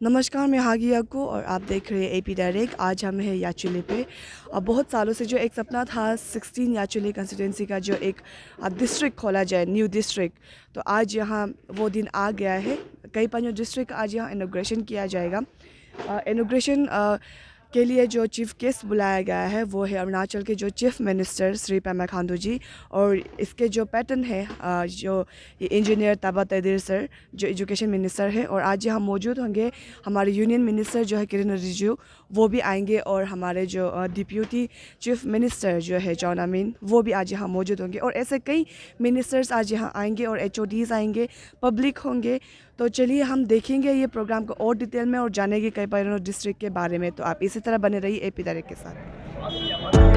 नमस्कार, मैं हागी अक्कू और आप देख रहे हैं एपी डायरेक्ट। आज हम हैं याचुली पे। अब बहुत सालों से जो एक सपना था 16 याचुली कंस्टिट्यूंसी का जो एक डिस्ट्रिक्ट खोला जाए, न्यू डिस्ट्रिक्ट, तो आज यहाँ वो दिन आ गया है। कई पंजो डिस्ट्रिक्ट आज यहाँ इनॉग्रेशन किया जाएगा। इनॉग्रेशन के लिए जो चीफ गेस्ट बुलाया गया है वो है अरुणाचल के जो चीफ मिनिस्टर श्री पेमा खांडू जी, और इसके जो पैटर्न है जो इंजीनियर ताबा तैदीर सर जो एजुकेशन मिनिस्टर है, और आज यहाँ मौजूद होंगे हमारे यूनियन मिनिस्टर जो है किरण रिजिजू, वो भी आएंगे, और हमारे जो डिप्यूटी चीफ मिनिस्टर जो है जॉन अमीन, वो भी आज यहाँ मौजूद होंगे, और ऐसे कई मिनिस्टर्स आज यहाँ आएंगे और HODs आएंगे, पब्लिक होंगे। तो चलिए हम देखेंगे ये प्रोग्राम को और डिटेल में और जानेंगे कई पैनोर डिस्ट्रिक्ट के बारे में। तो आप इसी तरह बने रहिए एपी डायरेक्ट के साथ।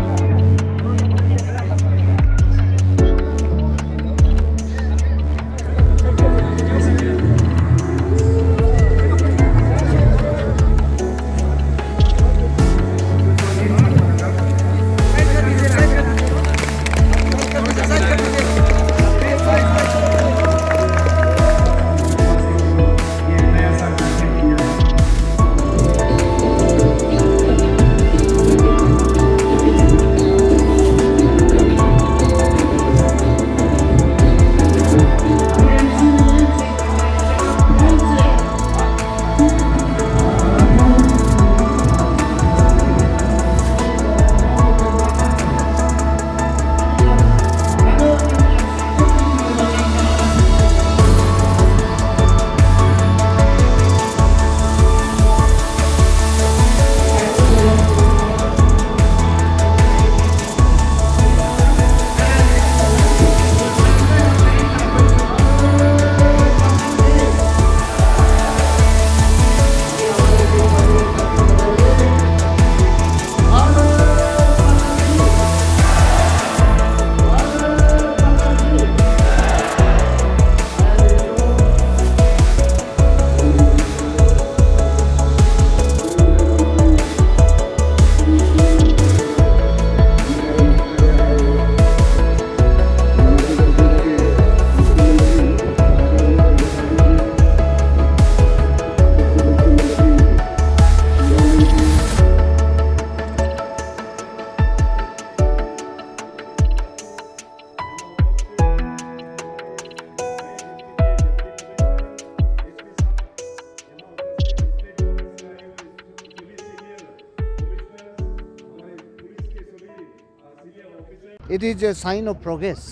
It is a sign of progress.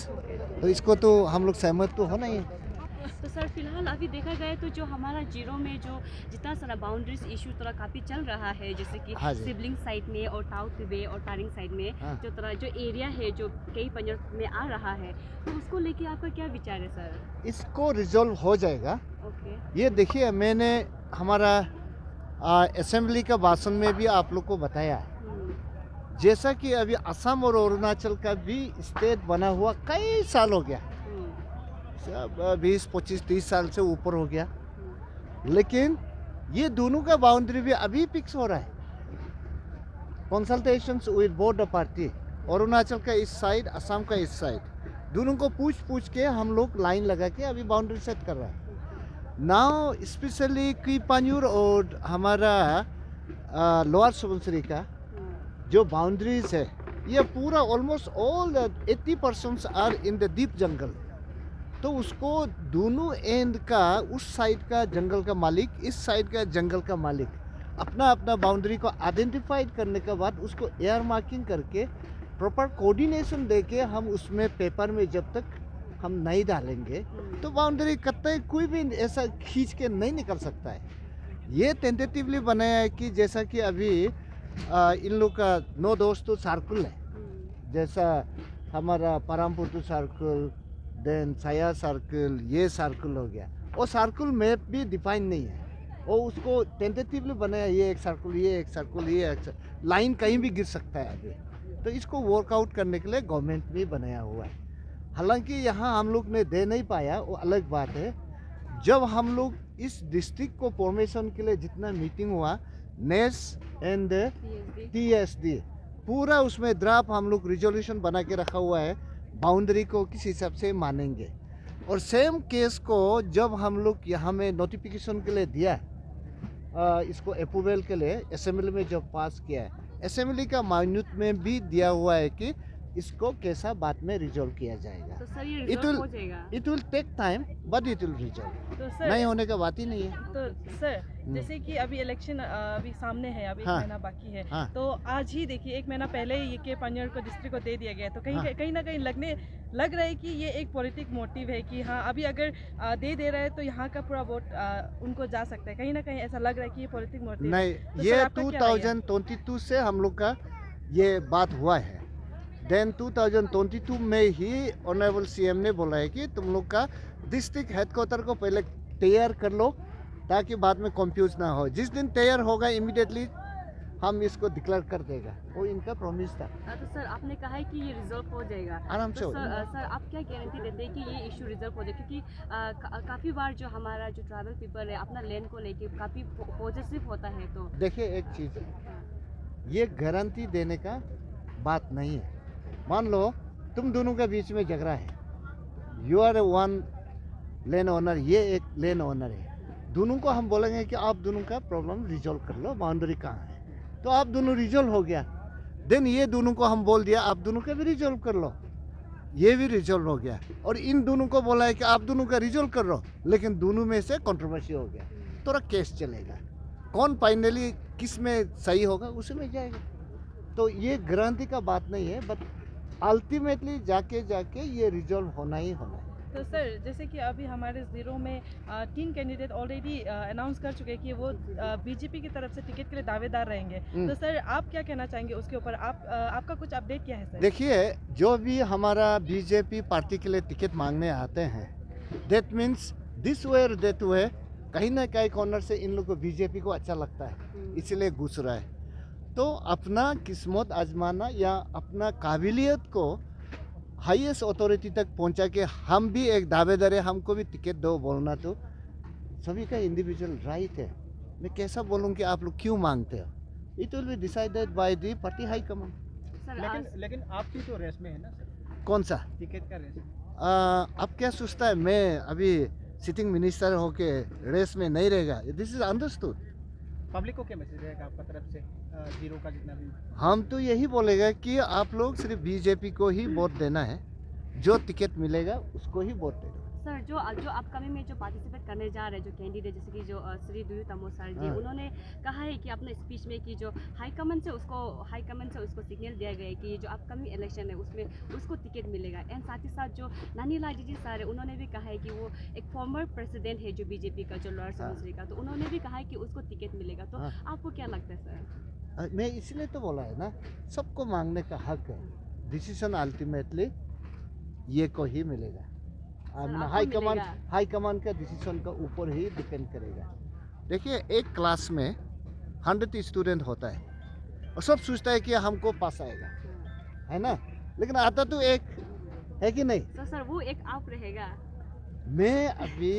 तो इसको तो हम लोग सहमत तो हो नहीं। तो सर फिलहाल अभी देखा जाए तो जो हमारा जीरो में जो जितना सारा बाउंड्रीज इशू थोड़ा काफ़ी चल रहा है, जैसे कि हाँ सिबलिंग साइड में और टाउथ वे और टारिंग साइड में हाँ। जो तरह जो एरिया है जो कई पंजर में आ रहा है, तो उसको लेके आपका क्या विचार है सर? इसको रिजॉल्व हो जाएगा। ओके। ये देखिए, मैंने हमारा असेंबली का भाषण में भी आप लोग को बताया है, जैसा कि अभी असम और अरुणाचल का भी स्टेट बना हुआ कई साल हो गया, 20, 25, 30 साल से ऊपर हो गया, लेकिन ये दोनों का बाउंड्री भी अभी फिक्स हो रहा है। Consultations with both the party, Arunachal का इस साइड, असम का इस साइड, दोनों को पूछ के हम लोग लाइन लगा के अभी बाउंड्री सेट कर रहा है। नाउ स्पेशली की पान्यूर और हमारा लोअर सुबनसिरी का जो बाउंड्रीज है, ये पूरा almost all 80% are in the deep jungle. तो उसको दोनों एंड का, उस साइड का जंगल का मालिक, इस साइड का जंगल का मालिक, अपना अपना बाउंड्री को आइडेंटिफाइड करने के बाद उसको एयर मार्किंग करके प्रॉपर कोऑर्डिनेशन देके हम उसमें पेपर में जब तक हम नहीं डालेंगे तो बाउंड्री कतई कोई भी ऐसा खींच के नहीं निकल सकता है। ये टेंटेटिवली बनाया है कि जैसा कि अभी इन लोग का 9 दोस्तों सर्कल है, जैसा हमारा परमपुर सर्कल, देन साया सर्कल, ये सर्कल हो गया, और सर्कल मैप भी डिफाइन नहीं है, और उसको टेंटेटिवली बनाया, ये एक सर्कल, ये एक सर्कल, ये एक लाइन कहीं भी गिर सकता है अभी। तो इसको वर्कआउट करने के लिए गवर्नमेंट भी बनाया हुआ है। हालांकि यहाँ हम लोग ने दे नहीं पाया, वो अलग बात है। जब हम लोग इस डिस्ट्रिक्ट को फॉर्मेशन के लिए जितना मीटिंग हुआ, नेस एंड TSD, पूरा उसमें ड्राफ्ट हम लोग रिजोल्यूशन बना के रखा हुआ है, बाउंड्री को किस हिसाब से मानेंगे। और सेम केस को जब हम लोग यहाँ में नोटिफिकेशन के लिए दिया, इसको अप्रूवल के लिए असेंबली में जब पास किया है, असेंबली का माइन्यूट में भी दिया हुआ है कि इसको कैसा बाद में रिजॉल्व किया जाएगा। तो सर ये इट रिजॉल्व विल हो जाएगा? It will take time but it will resolve. तो नहीं सर होने का बात ही नहीं है। तो सर जैसे कि अभी इलेक्शन अभी सामने है, अब एक हाँ। महीना बाकी है, हाँ। तो आज ही देखिए एक महीना पहले ही ये के पान्योर को डिस्ट्रिक्ट को दे दिया गया है, तो कहीं ना कहीं लग रहा है कि ये एक पॉलिटिक मोटिव है कि हाँ अभी अगर दे रहा है तो यहाँ का पूरा वोट उनको जा सकता है, कहीं ना कहीं ऐसा लग रहा है कि ये पॉलिटिक मोटिव है। नहीं, तो ये सर, आपका क्या राय है? 2022 से हम लोग का ये बात हुआ है। देन 2022 में ही ऑनरेबल सीएम ने बोला है कि तुम लोग का डिस्ट्रिक्ट हेडक्वार्टर को पहले तैयार कर लो ताकि बाद में कंफ्यूज ना हो। जिस दिन तैयार होगा इमीडिएटली हम इसको डिक्लेयर कर देगा, वो इनका प्रॉमिस था। तो सर आपने कहा है कि ये रिजॉल्व हो जाएगा, आराम से तो हो सर आप क्या गारंटी देते हैं कि ये इशू रिजॉल्व हो जाए? क्योंकि काफ़ी बार जो हमारा जो ट्राइबल पीपल है अपना लैंड को लेके काफ़ी पॉजिटिव होता है। तो देखिए एक चीज़ है, ये गारंटी देने का बात नहीं है। मान लो तुम दोनों के बीच में झगड़ा है, you are one land owner, ये एक लैंड ओनर है, दोनों को हम बोलेंगे कि आप दोनों का प्रॉब्लम रिजॉल्व कर लो, बाउंड्री कहाँ है, तो आप दोनों रिजॉल्व हो गया। देन ये दोनों को हम बोल दिया आप दोनों का भी रिजॉल्व कर लो, ये भी रिजॉल्व हो गया। और इन दोनों को बोला है कि आप दोनों का रिजॉल्व कर लो, लेकिन दोनों में से कंट्रोवर्सी हो गया, तो केस चलेगा, कौन फाइनली किस में सही होगा उसी में जाएगा। तो ये गारंटी का बात नहीं है, बट अल्टीमेटली जाके ये रिजॉल्व होना ही होना है। तो सर जैसे कि अभी हमारे ज़ीरो में 3 कैंडिडेट ऑलरेडी अनाउंस कर चुके हैं कि वो बीजेपी की तरफ से टिकट के लिए दावेदार रहेंगे, तो सर आप क्या कहना चाहेंगे उसके ऊपर? आपका कुछ अपडेट क्या है सर? देखिए, जो भी हमारा बीजेपी पार्टी के लिए टिकट मांगने आते हैं, दैट मीन्स दिस वे और दैट वे, कहीं ना कहीं कॉर्नर से इन लोग को बीजेपी को अच्छा लगता है, इसलिए घुस रहा है। तो अपना किस्मत आजमाना या अपना काबिलियत को हाईएस्ट अथॉरिटी तक पहुंचा के हम भी एक दावेदार है, हमको भी टिकट दो बोलना तो सभी का इंडिविजुअल राइट है। मैं कैसा बोलूं कि आप लोग क्यों मांगते हो, it will be decided by the party high command. Sir लेकिन आपकी तो रेस में है ना सर, कौन सा टिकट का रेस? अब क्या सोचता है, मैं अभी सिटिंग मिनिस्टर होके रेस में नहीं रहेगा, दिस इज अंडरस्टूड। पब्लिक को क्या मैसेज रहेगा आपका तरफ से, जीरो का जितना भी? हम तो यही बोलेगा कि आप लोग सिर्फ बीजेपी को ही वोट देना है, जो टिकट मिलेगा उसको ही वोट देना। सर जो अपकमिंग में जो पार्टिसिपेट करने जा रहे हैं जो कैंडिडेट, जैसे कि जो श्री तमो सर जी, हाँ। उन्होंने कहा है कि अपने स्पीच में कि जो हाईकमान से उसको सिग्नल दिया गया है कि जो अपकमिंग इलेक्शन है उसमें उसको टिकट मिलेगा। एंड साथ ही साथ जो नानी लाल जी सर है, उन्होंने भी कहा है कि वो एक फॉर्मर प्रेसिडेंट है जो बीजेपी का, जो लॉर्ड सुनश्री का, तो उन्होंने भी कहा है कि उसको टिकट मिलेगा। तो हाँ। आपको क्या लगता है सर? मैं इसलिए तो बोला है ना, सबको मांगने का हक है, डिसीजन अल्टीमेटली ये को ही मिलेगा। आपको मिलेगा? हाई कमान का डिसीजन का ऊपर ही डिपेंड करेगा। देखिए, एक क्लास में 100 स्टूडेंट होता है और सब सोचता है कि हमको पास आएगा, है ना, लेकिन आता तो एक है कि नहीं। तो सर वो एक आप रहेगा। मैं अभी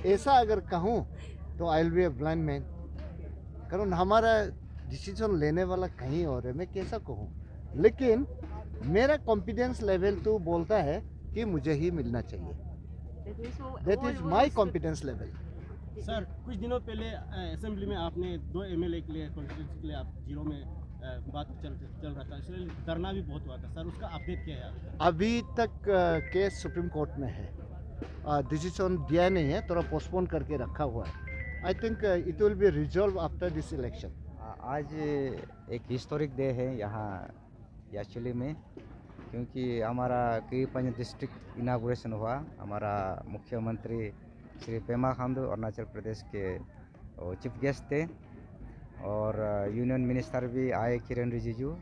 ऐसा अगर कहूँ तो I will be a blind man, कारण हमारा डिसीजन लेने वाला कहीं और है, मैं कैसा कहूँ। लेकिन मेरा कॉन्फिडेंस लेवल तो बोलता है कि मुझे ही मिलना चाहिए, that is my confidence level. Sir कुछ दिनों पहले असेंबली में आपने 2 एमएलए के लिए, कॉन्स्टिट्यूंसी के लिए आप जीरो में बात चल रहा था, इसलिए धरना भी बहुत हुआ था सर, उसका अपडेट क्या है आपका? अभी तक केस सुप्रीम कोर्ट में है, डिसीजन दिया नहीं है, थोड़ा पोस्टपोन करके रखा हुआ है। I think it will be resolve after this election. आज एक हिस्टोरिक डे है यहाँ याचुली में, क्योंकि हमारा केई पान्योर डिस्ट्रिक्ट इनागुरेशन हुआ। हमारा मुख्यमंत्री श्री पेमा खांडू अरुणाचल प्रदेश के चीफ गेस्ट थे, और यूनियन मिनिस्टर भी आए, किरण रिजिजू।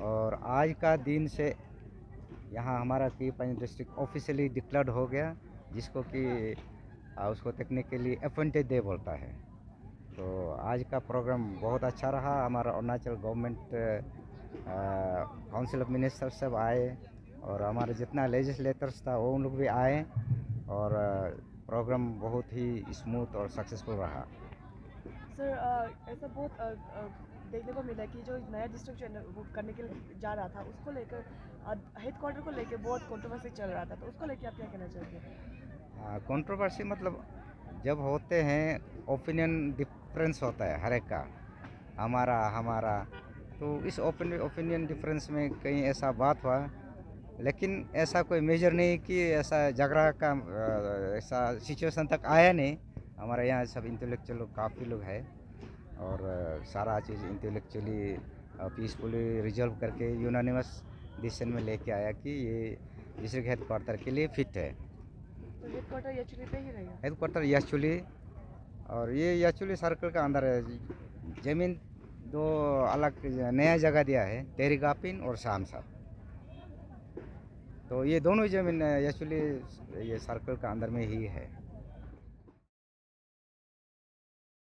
और आज का दिन से यहाँ हमारा केई पान्योर डिस्ट्रिक्ट ऑफिशियली डिक्लेयर्ड हो गया, जिसको कि उसको टेक्निकली अपॉइंटेड डे बोलता है। तो आज का प्रोग्राम बहुत अच्छा रहा। हमारा Arunachal government council of minister सब आए, और हमारे जितना लेजिस्लेटर्स था वो उन लोग भी आए, और प्रोग्राम बहुत ही स्मूथ और सक्सेसफुल रहा। सर ऐसा बहुत देखने को मिला कि जो नया डिस्ट्रिक्ट जो वो करने के लिए जा रहा था, उसको लेकर हेडक्वार्टर को लेकर बहुत कंट्रोवर्सी चल रहा था, तो उसको लेकर आप क्या कहना चाहेंगे? कंट्रोवर्सी मतलब जब होते हैं ओपिनियन डिफरेंस होता है हर एक का, हमारा हमारा, तो इस ओपिनियन डिफरेंस में कहीं ऐसा बात हुआ, लेकिन ऐसा कोई मेजर नहीं कि ऐसा झगड़ा का ऐसा सिचुएशन तक आया नहीं। हमारे यहाँ सब इंटेलेक्चुअल लोग काफ़ी लोग हैं और सारा चीज़ इंटेलेक्चुअली पीसफुली रिजॉल्व करके यूनानिमस डिसीजन में लेके आया कि ये डिस्ट्रिक्ट हेडक्वार्टर के लिए फिट है। तो हेडक्वार्टर याचुली पे ही रहेगा। हेडक्वार्टर याचुली, और ये याचुली सर्कल का अंदर है। ज़मीन दो अलग नया जगह दिया है, तेरिगापिन और शामसा। तो ये दोनों ज़मीन याचुली ये सर्कल का अंदर में ही है।